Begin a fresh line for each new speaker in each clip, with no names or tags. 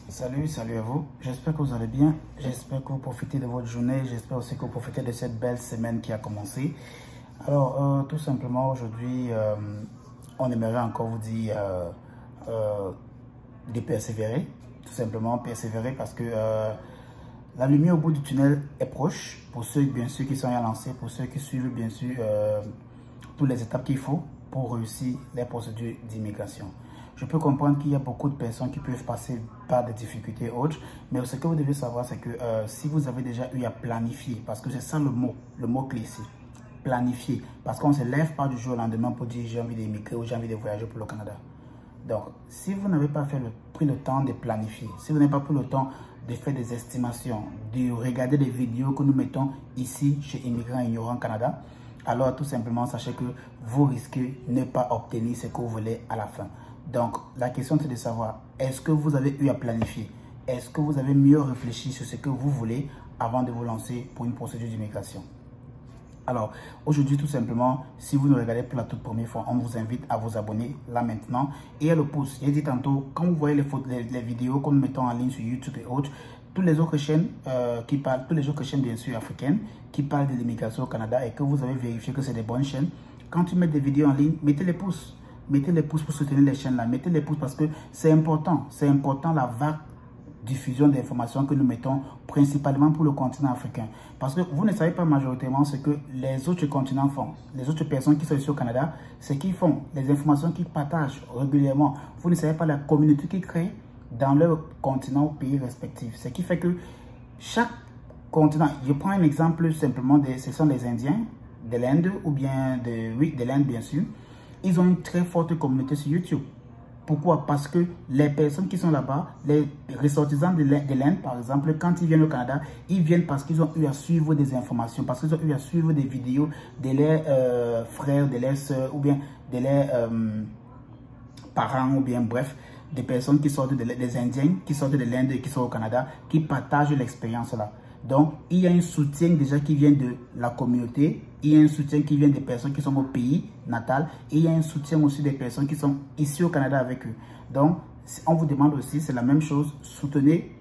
Salut à vous. J'espère que vous allez bien. J'espère que vous profitez de votre journée. J'espère aussi que vous profitez de cette belle semaine qui a commencé. Alors, tout simplement, aujourd'hui, on aimerait encore vous dire de persévérer. Tout simplement, persévérer parce que la lumière au bout du tunnel est proche. Pour ceux, bien sûr, qui sont à lancer, pour ceux qui suivent, bien sûr, toutes les étapes qu'il faut pour réussir les procédures d'immigration. Je peux comprendre qu'il y a beaucoup de personnes qui peuvent passer par des difficultés autres, mais ce que vous devez savoir, c'est que si vous avez déjà eu à planifier, parce que c'est ça le mot clé ici, planifier, parce qu'on ne se lève pas du jour au lendemain pour dire j'ai envie d'immigrer ou j'ai envie de voyager pour le Canada. Donc, si vous n'avez pas pris le temps de planifier, si vous n'avez pas pris le temps de faire des estimations, de regarder les vidéos que nous mettons ici chez Immigrants Ignorants Canada, alors tout simplement, sachez que vous risquez de ne pas obtenir ce que vous voulez à la fin. Donc, la question c'est de savoir, est-ce que vous avez eu à planifier? Est-ce que vous avez mieux réfléchi sur ce que vous voulez avant de vous lancer pour une procédure d'immigration? Alors, aujourd'hui, tout simplement, si vous nous regardez pour la toute première fois, on vous invite à vous abonner là maintenant et à le pouce. J'ai dit tantôt, quand vous voyez les vidéos que nous mettons en ligne sur YouTube et autres, toutes les autres chaînes bien sûr africaines, qui parlent de l'immigration au Canada et que vous avez vérifié que c'est des bonnes chaînes, quand tu mets des vidéos en ligne, mettez les pouces. Mettez les pouces pour soutenir les chaînes là. Mettez les pouces parce que c'est important. C'est important la vague diffusion d'informations que nous mettons principalement pour le continent africain. Parce que vous ne savez pas majoritairement ce que les autres continents font. Les autres personnes qui sont ici au Canada, ce qu'ils font, les informations qu'ils partagent régulièrement. Vous ne savez pas la communauté qu'ils créent dans leur continent ou pays respectif. Ce qui fait que chaque continent, je prends un exemple simplement, ce sont des Indiens de l'Inde ou bien de l'Inde bien sûr. Ils ont une très forte communauté sur YouTube. Pourquoi? Parce que les personnes qui sont là-bas, les ressortissants de l'Inde, par exemple, quand ils viennent au Canada, ils viennent parce qu'ils ont eu à suivre des informations, parce qu'ils ont eu à suivre des vidéos de leurs frères, de leurs soeurs, ou bien de leurs parents, ou bien bref, des personnes qui sortent des Indiens, qui sortent de l'Inde et qui sont au Canada, qui partagent l'expérience là. Donc, il y a un soutien déjà qui vient de la communauté, il y a un soutien qui vient des personnes qui sont au pays natal, et il y a un soutien aussi des personnes qui sont ici au Canada avec eux. Donc, on vous demande aussi, c'est la même chose, soutenez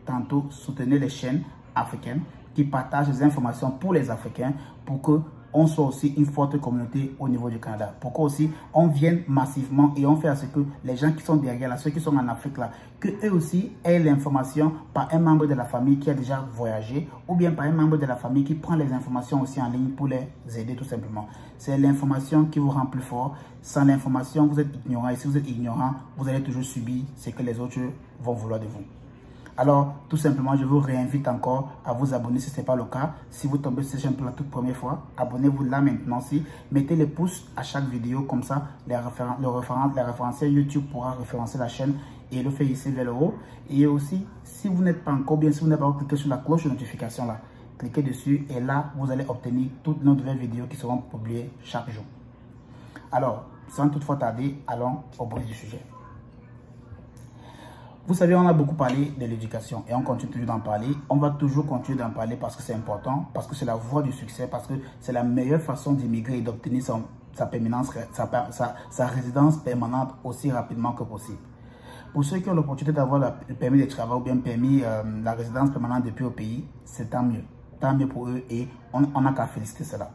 les chaînes africaines qui partagent les informations pour les Africains pour que on soit aussi une forte communauté au niveau du Canada. Pourquoi aussi on vient massivement et on fait à ce que les gens qui sont derrière là, ceux qui sont en Afrique là, que eux aussi aient l'information par un membre de la famille qui a déjà voyagé ou bien par un membre de la famille qui prend les informations aussi en ligne pour les aider tout simplement. C'est l'information qui vous rend plus fort. Sans l'information, vous êtes ignorant et si vous êtes ignorant, vous allez toujours subir ce que les autres vont vouloir de vous. Alors, tout simplement, je vous réinvite encore à vous abonner si ce n'est pas le cas. Si vous tombez sur cette chaîne pour la toute première fois, abonnez-vous là maintenant. Mettez les pouces à chaque vidéo, comme ça, le référentiel YouTube pourra référencer la chaîne et le fait ici vers le haut. Et aussi, si vous n'êtes pas encore bien, si vous n'avez pas encore cliqué sur la cloche de notification là, cliquez dessus et là, vous allez obtenir toutes nos nouvelles vidéos qui seront publiées chaque jour. Alors, sans toutefois tarder, allons au bruit du sujet. Vous savez, on a beaucoup parlé de l'éducation et on continue toujours d'en parler. On va toujours continuer d'en parler parce que c'est important, parce que c'est la voie du succès, parce que c'est la meilleure façon d'immigrer et d'obtenir sa résidence permanente aussi rapidement que possible. Pour ceux qui ont l'opportunité d'avoir le permis de travail ou bien la résidence permanente depuis au pays, c'est tant mieux. Tant mieux pour eux et on n'a qu'à féliciter cela.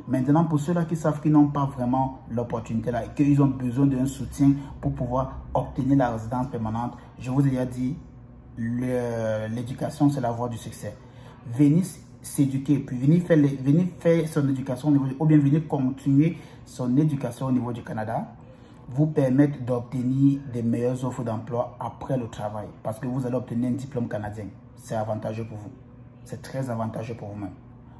Maintenant, pour ceux-là qui savent qu'ils n'ont pas vraiment l'opportunité là et qu'ils ont besoin d'un soutien pour pouvoir obtenir la résidence permanente, je vous ai déjà dit, l'éducation, c'est la voie du succès. Venez s'éduquer, puis venez faire son éducation au niveau ou bien venez continuer son éducation au niveau du Canada, vous permettre d'obtenir des meilleures offres d'emploi après le travail, parce que vous allez obtenir un diplôme canadien. C'est avantageux pour vous. C'est très avantageux pour vous-même.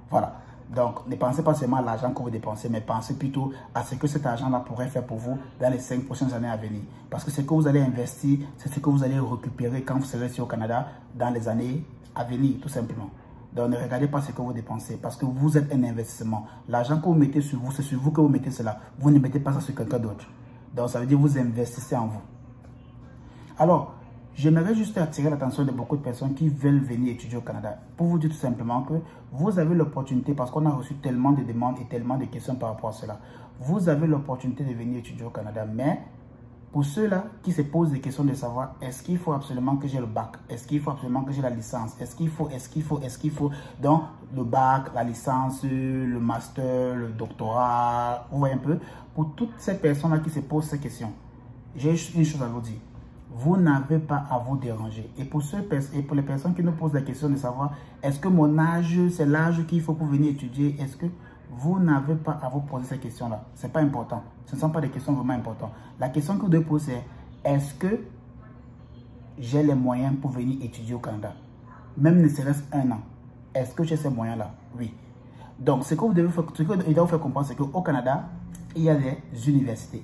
Voilà. Donc, ne pensez pas seulement à l'argent que vous dépensez, mais pensez plutôt à ce que cet argent-là pourrait faire pour vous dans les 5 prochaines années à venir. Parce que ce que vous allez investir, c'est ce que vous allez récupérer quand vous serez ici au Canada dans les années à venir, tout simplement. Donc, ne regardez pas ce que vous dépensez, parce que vous êtes un investissement. L'argent que vous mettez sur vous, c'est sur vous que vous mettez cela. Vous ne mettez pas ça sur quelqu'un d'autre. Donc, ça veut dire que vous investissez en vous. Alors, j'aimerais juste attirer l'attention de beaucoup de personnes qui veulent venir étudier au Canada. Pour vous dire tout simplement que vous avez l'opportunité, parce qu'on a reçu tellement de demandes et tellement de questions par rapport à cela. Vous avez l'opportunité de venir étudier au Canada, mais Pour ceux-là qui se posent des questions de savoir, est-ce qu'il faut absolument que j'ai le bac? Est-ce qu'il faut absolument que j'ai la licence? Est-ce qu'il faut? Donc, le bac, la licence, le master, le doctorat, vous voyez un peu? Pour toutes ces personnes-là qui se posent ces questions, j'ai une chose à vous dire. Vous n'avez pas à vous déranger. Et pour les personnes qui nous posent la question de savoir, est-ce que mon âge, c'est l'âge qu'il faut pour venir étudier? Est-ce que vous n'avez pas à vous poser ces questions-là? Ce n'est pas important. Ce ne sont pas des questions vraiment importantes. La question que vous devez poser, c'est est-ce que j'ai les moyens pour venir étudier au Canada? Même ne serait-ce un an. Est-ce que j'ai ces moyens-là? Oui. Donc, ce que vous devez vous faire comprendre, c'est qu'au Canada, il y a les universités.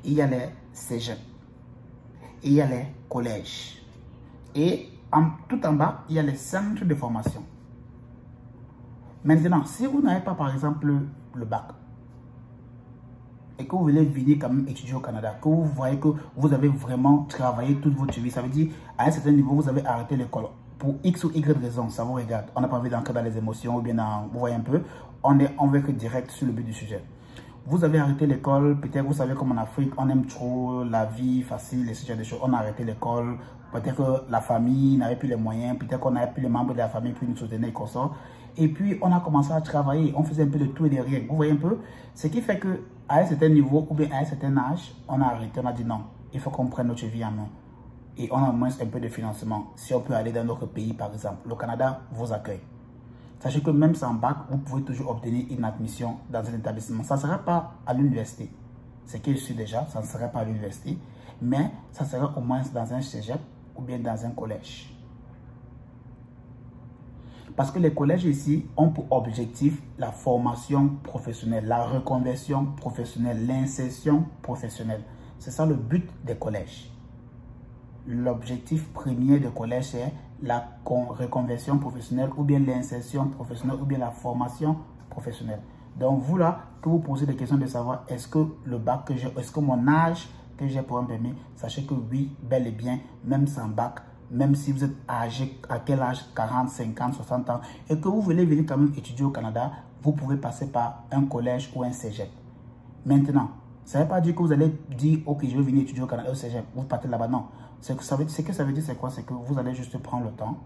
Il y a les cégeps. Il y a les collèges. Et tout en bas, il y a les centres de formation. Maintenant, si vous n'avez pas, par exemple, le bac, et que vous voulez venir quand même étudier au Canada, que vous voyez que vous avez vraiment travaillé toute votre vie, ça veut dire, à un certain niveau, vous avez arrêté l'école. Pour X ou Y raison, ça vous regarde. On n'a pas envie d'entrer dans les émotions, ou bien vous voyez un peu, on va être direct sur le but du sujet. Vous avez arrêté l'école, peut-être vous savez comme en Afrique, on aime trop la vie facile et ce genre de choses. On a arrêté l'école, peut-être que la famille n'avait plus les moyens, peut-être qu'on n'avait plus les membres de la famille pour nous soutenir et qu'on sort. Et puis on a commencé à travailler, on faisait un peu de tout et de rien. Vous voyez un peu? Ce qui fait qu'à un certain niveau ou bien à un certain âge, on a arrêté, on a dit non, il faut qu'on prenne notre vie en main. Et on a au moins un peu de financement. Si on peut aller dans notre pays par exemple, le Canada vous accueille. Sachez que même sans bac, vous pouvez toujours obtenir une admission dans un établissement. Ça ne sera pas à l'université. Ce qui est sûr déjà, ça ne sera pas à l'université. Mais ça sera au moins dans un cégep ou bien dans un collège. Parce que les collèges ici ont pour objectif la formation professionnelle, la reconversion professionnelle, l'insertion professionnelle. C'est ça le but des collèges. L'objectif premier du collège, c'est la reconversion professionnelle ou bien l'insertion professionnelle ou bien la formation professionnelle. Donc vous là, que vous posez des questions de savoir est-ce que le bac que j'ai, est-ce que mon âge que j'ai pour un permis, sachez que oui, bel et bien, même sans bac, même si vous êtes âgé, à quel âge, 40, 50, 60 ans, et que vous voulez venir quand même étudier au Canada, vous pouvez passer par un collège ou un cégep. Maintenant, ça ne veut pas dire que vous allez dire, ok, je vais venir étudier au Canada, au cégep, vous partez là-bas, non. Ce que ça veut dire, c'est quoi? C'est que vous allez juste prendre le temps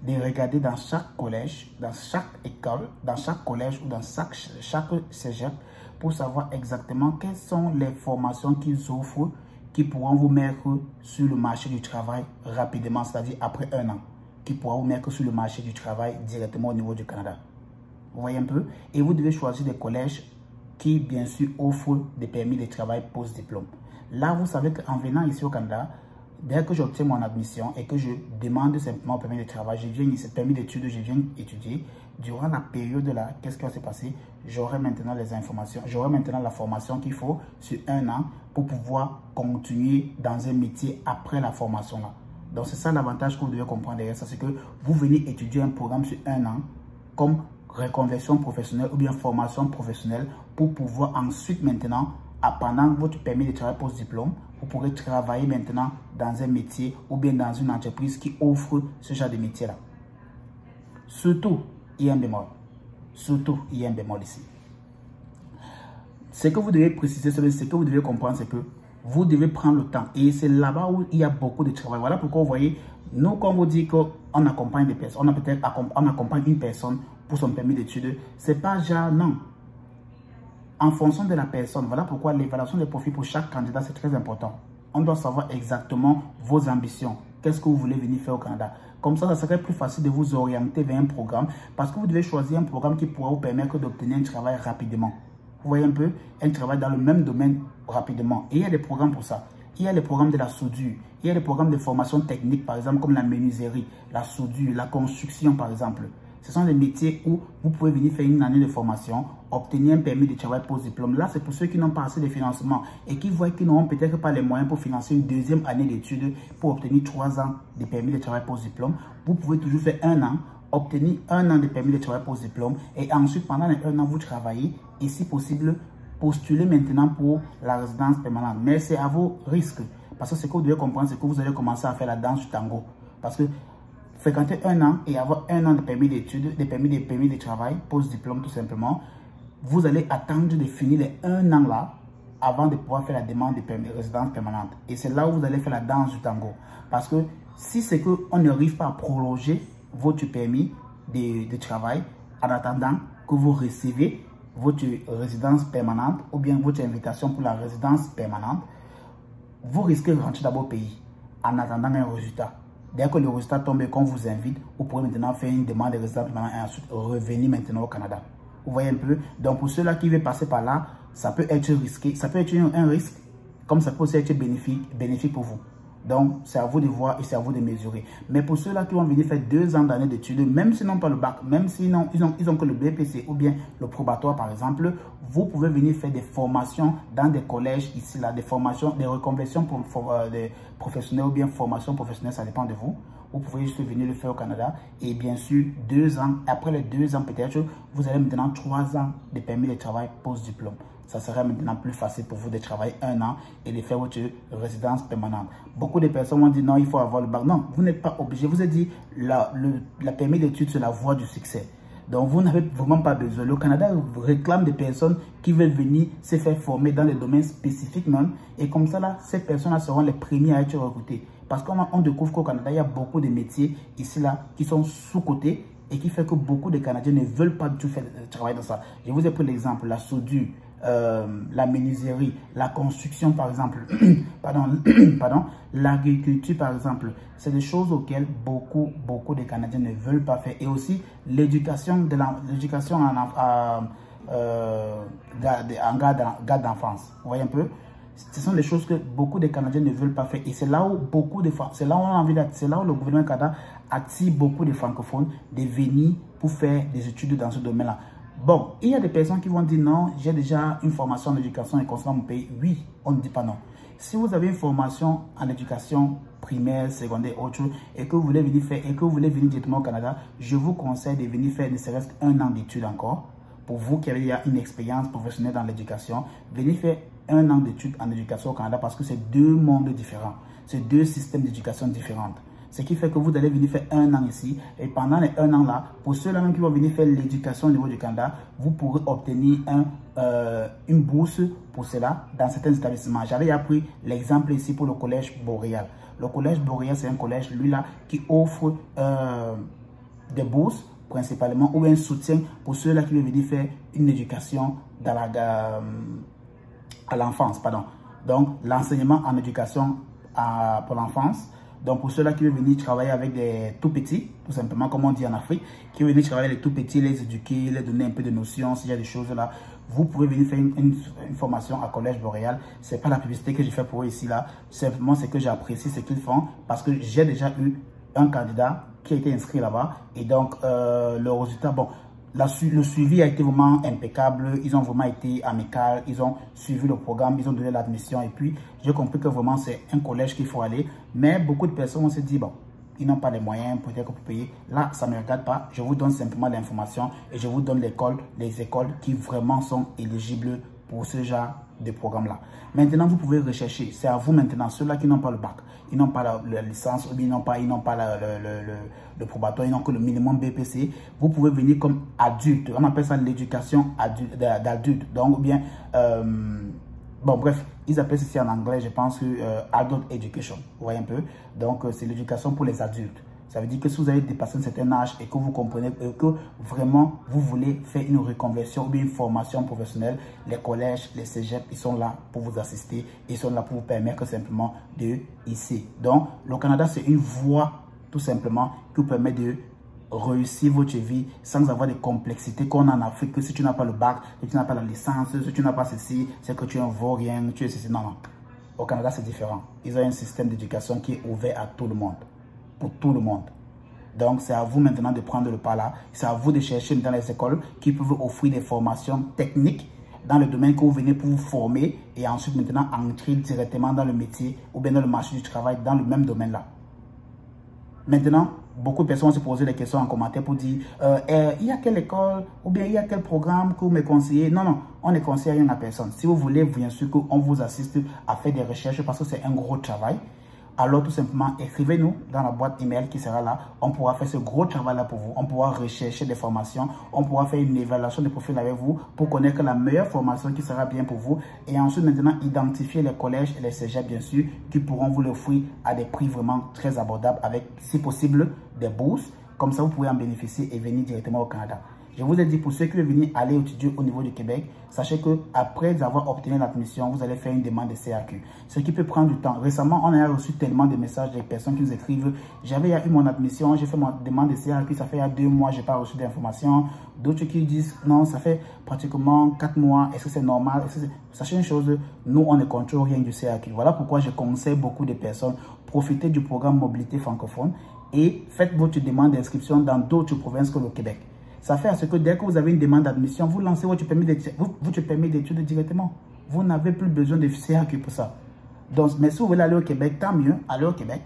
de regarder dans chaque collège, dans chaque école, dans chaque collège ou dans chaque cégep pour savoir exactement quelles sont les formations qu'ils offrent qui pourront vous mettre sur le marché du travail rapidement, c'est-à-dire après un an, qui pourront vous mettre sur le marché du travail directement au niveau du Canada. Vous voyez un peu? Et vous devez choisir des collèges qui, bien sûr, offrent des permis de travail post-diplôme. Là, vous savez qu'en venant ici au Canada, dès que j'obtiens mon admission et que je demande simplement un permis de travail, je viens ici, permis d'études, je viens étudier. Durant la période là, qu'est-ce qui va se passer? J'aurai maintenant les informations, j'aurai maintenant la formation qu'il faut sur un an pour pouvoir continuer dans un métier après la formation là. Donc c'est ça l'avantage que vous devez comprendre derrière ça, c'est que vous venez étudier un programme sur un an comme reconversion professionnelle ou bien formation professionnelle pour pouvoir ensuite maintenant, pendant votre permis de travail post-diplôme, vous pourrez travailler maintenant dans un métier ou bien dans une entreprise qui offre ce genre de métier-là. Surtout, il y a un bémol. Surtout, il y a un bémol ici. Ce que vous devez préciser, ce que vous devez comprendre, c'est que vous devez prendre le temps. Et c'est là-bas où il y a beaucoup de travail. Voilà pourquoi vous voyez, nous, quand on vous dit qu'on accompagne des personnes, on accompagne une personne pour son permis d'études, c'est pas genre non. En fonction de la personne, voilà pourquoi l'évaluation des profils pour chaque candidat, c'est très important. On doit savoir exactement vos ambitions. Qu'est-ce que vous voulez venir faire au Canada? Comme ça serait plus facile de vous orienter vers un programme parce que vous devez choisir un programme qui pourra vous permettre d'obtenir un travail rapidement. Vous voyez un peu, un travail dans le même domaine rapidement. Et il y a des programmes pour ça. Il y a les programmes de la soudure. Il y a des programmes de formation technique, par exemple, comme la menuiserie, la soudure, la construction, par exemple. Ce sont des métiers où vous pouvez venir faire une année de formation, obtenir un permis de travail post-diplôme. Là, c'est pour ceux qui n'ont pas assez de financement et qui voient qu'ils n'auront peut-être pas les moyens pour financer une deuxième année d'études pour obtenir 3 ans de permis de travail post-diplôme. Vous pouvez toujours faire un an, obtenir 1 an de permis de travail post-diplôme et ensuite, pendant les 1 an, vous travaillez et si possible, postuler maintenant pour la résidence permanente. Mais c'est à vos risques. Parce que ce que vous devez comprendre, c'est que vous allez commencer à faire la danse du tango. Parce que fréquenter 1 an et avoir 1 an de permis d'études, de permis de travail, post-diplôme tout simplement, vous allez attendre de finir les 1 an là avant de pouvoir faire la demande de résidence permanente. Et c'est là où vous allez faire la danse du tango. Parce que si c'est qu'on n'arrive pas à prolonger votre permis de travail en attendant que vous recevez votre résidence permanente ou bien votre invitation pour la résidence permanente, vous risquez de rentrer d'abord au pays en attendant un résultat. Dès que le résultat tombe et qu'on vous invite, vous pourrez maintenant faire une demande de résidence permanente et ensuite revenir maintenant au Canada. Vous voyez un peu? Donc pour ceux-là qui veulent passer par là, ça peut être risqué, ça peut être un risque, comme ça peut aussi être bénéfique pour vous. Donc, c'est à vous de voir et c'est à vous de mesurer. Mais pour ceux-là qui vont venir faire 2 ans d'années d'études, même s'ils n'ont pas le bac, même s'ils ont que le BPC ou bien le probatoire par exemple, vous pouvez venir faire des formations dans des collèges ici, là, des formations, des reconversions des professionnels ou bien formations professionnelles, ça dépend de vous. Vous pouvez juste venir le faire au Canada et bien sûr 2 ans, après les 2 ans peut-être, vous avez maintenant 3 ans de permis de travail post-diplôme. Ça serait maintenant plus facile pour vous de travailler 1 an et de faire votre résidence permanente. Beaucoup de personnes vont dire non, il faut avoir le bac. Non, vous n'êtes pas obligé. Vous avez dit la permis d'études, c'est la voie du succès. Donc, vous n'avez vraiment pas besoin. Le Canada réclame des personnes qui veulent venir se faire former dans les domaines spécifiques même. Et comme ça, là, ces personnes-là seront les premiers à être recrutées. Parce qu'on découvre qu'au Canada, il y a beaucoup de métiers ici, là, qui sont sous-cotés et qui fait que beaucoup de Canadiens ne veulent pas du tout faire travailler dans ça. Je vous ai pris l'exemple, la soudure, la menuiserie, la construction par exemple, pardon, l'agriculture par exemple, c'est des choses auxquelles beaucoup de Canadiens ne veulent pas faire. Et aussi l'éducation en garde d'enfance. Vous voyez un peu? Ce sont des choses que beaucoup de Canadiens ne veulent pas faire. Et c'est là où c'est là où on a envie c'est là où le gouvernement canadien attire beaucoup de francophones de venir pour faire des études dans ce domaine-là. Bon, il y a des personnes qui vont dire non, j'ai déjà une formation en éducation et concernant mon pays. Oui, on ne dit pas non. Si vous avez une formation en éducation primaire, secondaire, autre chose, et que vous voulez venir faire, et que vous voulez venir directement au Canada, je vous conseille de venir faire ne serait-ce qu'1 an d'études encore. Pour vous qui avez déjà une expérience professionnelle dans l'éducation, venez faire 1 an d'études en éducation au Canada parce que c'est 2 mondes différents. C'est 2 systèmes d'éducation différents. Ce qui fait que vous allez venir faire 1 an ici. Et pendant les 1 an là, pour ceux-là même qui vont venir faire l'éducation au niveau du Canada, vous pourrez obtenir une bourse pour cela dans certains établissements. J'avais appris l'exemple ici pour le collège Boréal. Le collège Boréal, c'est un collège, lui là, qui offre des bourses principalement ou un soutien pour ceux-là qui veulent venir faire une éducation dans à l'enfance. Donc, l'enseignement en éducation pour l'enfance. Donc, pour ceux-là qui veulent venir travailler avec des tout-petits, tout simplement, comme on dit en Afrique, qui veulent venir travailler avec les tout-petits, les éduquer, les donner un peu de notions, s'il y a des choses là, vous pouvez venir faire une formation à Collège Boréal. Ce n'est pas la publicité que j'ai fait pour eux ici, là. Simplement, c'est que j'apprécie ce qu'ils font parce que j'ai déjà eu un candidat qui a été inscrit là-bas. Et donc, le résultat, bon, le suivi a été vraiment impeccable. Ils ont vraiment été amicaux. Ils ont suivi le programme. Ils ont donné l'admission. Et puis, j'ai compris que vraiment, c'est un collège qu'il faut aller. Mais beaucoup de personnes vont se dire, bon, ils n'ont pas les moyens peut-être pour payer. Là, ça ne me regarde pas. Je vous donne simplement l'information et je vous donne les écoles qui vraiment sont éligibles pour ce genre de programme-là. Maintenant, vous pouvez rechercher. C'est à vous maintenant. Ceux-là qui n'ont pas le bac, ils n'ont pas la licence, ou bien ils n'ont pas le probatoire, ils n'ont que le minimum BPC. Vous pouvez venir comme adulte. On appelle ça l'éducation d'adulte. Donc, ou bien, bon, bref, ils appellent ceci en anglais, je pense que Adult Education. Vous voyez un peu? Donc, c'est l'éducation pour les adultes. Ça veut dire que si vous avez dépassé un certain âge et que vous comprenez que vraiment vous voulez faire une reconversion ou une formation professionnelle, les collèges, les cégeps, ils sont là pour vous assister. Ils sont là pour vous permettre simplement de ici. Donc, le Canada, c'est une voie tout simplement qui vous permet de réussir votre vie sans avoir de complexité qu'on a en Afrique. Que si tu n'as pas le bac, si tu n'as pas la licence, si tu n'as pas ceci, c'est que tu es un vaurien, tu es ceci. Non, non. Au Canada, c'est différent. Ils ont un système d'éducation qui est ouvert à tout le monde. Pour tout le monde. Donc, c'est à vous maintenant de prendre le pas là. C'est à vous de chercher dans les écoles qui peuvent offrir des formations techniques dans le domaine que vous venez pour vous former et ensuite maintenant entrer directement dans le métier ou bien dans le marché du travail dans le même domaine là. Maintenant, beaucoup de personnes vont se poser des questions en commentaire pour dire il y a quelle école ou bien il y a quel programme que vous me conseillez. Non, non, on ne conseille rien à personne. Si vous voulez, bien sûr qu'on vous assiste à faire des recherches parce que c'est un gros travail. alors tout simplement écrivez-nous dans la boîte email qui sera là. On pourra faire ce gros travail là pour vous. On pourra rechercher des formations. On pourra faire une évaluation de profil avec vous pour connaître la meilleure formation qui sera bien pour vous. Et ensuite maintenant identifier les collèges et les cégeps bien sûr qui pourront vous l'offrir à des prix vraiment très abordables avec si possible des bourses. Comme ça vous pouvez en bénéficier et venir directement au Canada. Je vous ai dit, pour ceux qui veulent venir aller étudier au niveau du Québec, sachez que après avoir obtenu l'admission, vous allez faire une demande de CAQ. Ce qui peut prendre du temps. Récemment, on a reçu tellement de messages des personnes qui nous écrivent « J'avais eu mon admission, j'ai fait ma demande de CAQ, ça fait il y a 2 mois, je n'ai pas reçu d'informations. » D'autres qui disent « Non, ça fait pratiquement 4 mois, est-ce que c'est normal ?» Sachez une chose, nous, on ne contrôle rien du CAQ. Voilà pourquoi je conseille beaucoup de personnes, profitez du programme Mobilité francophone et faites votre demande d'inscription dans d'autres provinces que le Québec. Ça fait à ce que dès que vous avez une demande d'admission, vous lancez votre permis d'études directement. Vous n'avez plus besoin de CAQ pour ça. Donc, mais si vous voulez aller au Québec, tant mieux, allez au Québec.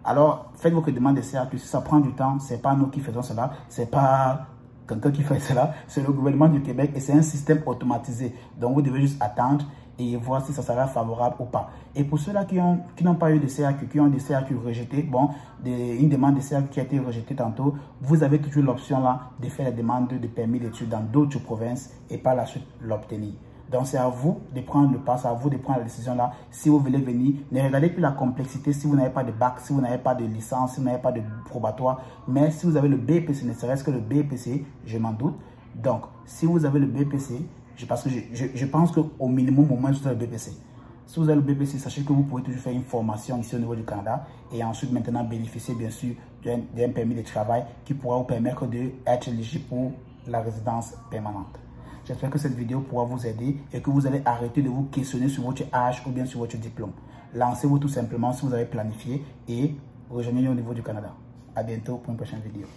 Alors, faites votre demande de CAQ. Si ça prend du temps, ce n'est pas nous qui faisons cela, ce n'est pas quelqu'un qui fait cela, c'est le gouvernement du Québec et c'est un système automatisé. Donc, vous devez juste attendre et voir si ça sera favorable ou pas. Et pour ceux-là qui n'ont pas eu de CAQ, qui ont des CAQ rejetés, bon, une demande de CAQ qui a été rejetée tantôt, vous avez toujours l'option là de faire la demande de permis d'études dans d'autres provinces et par la suite l'obtenir. Donc c'est à vous de prendre le pas, c'est à vous de prendre la décision là. Si vous voulez venir, ne regardez plus la complexité si vous n'avez pas de bac, si vous n'avez pas de licence, si vous n'avez pas de probatoire. Mais si vous avez le BPC, ne serait-ce que le BPC, je m'en doute. Donc si vous avez le BPC, je pense qu'au minimum, au moins, vous avez le BPC. Si vous avez le BPC, sachez que vous pouvez toujours faire une formation ici au niveau du Canada et ensuite maintenant bénéficier bien sûr d'un permis de travail qui pourra vous permettre d'être éligible pour la résidence permanente. J'espère que cette vidéo pourra vous aider et que vous allez arrêter de vous questionner sur votre âge ou bien sur votre diplôme. Lancez-vous tout simplement si vous avez planifié et rejoignez-nous au niveau du Canada. À bientôt pour une prochaine vidéo.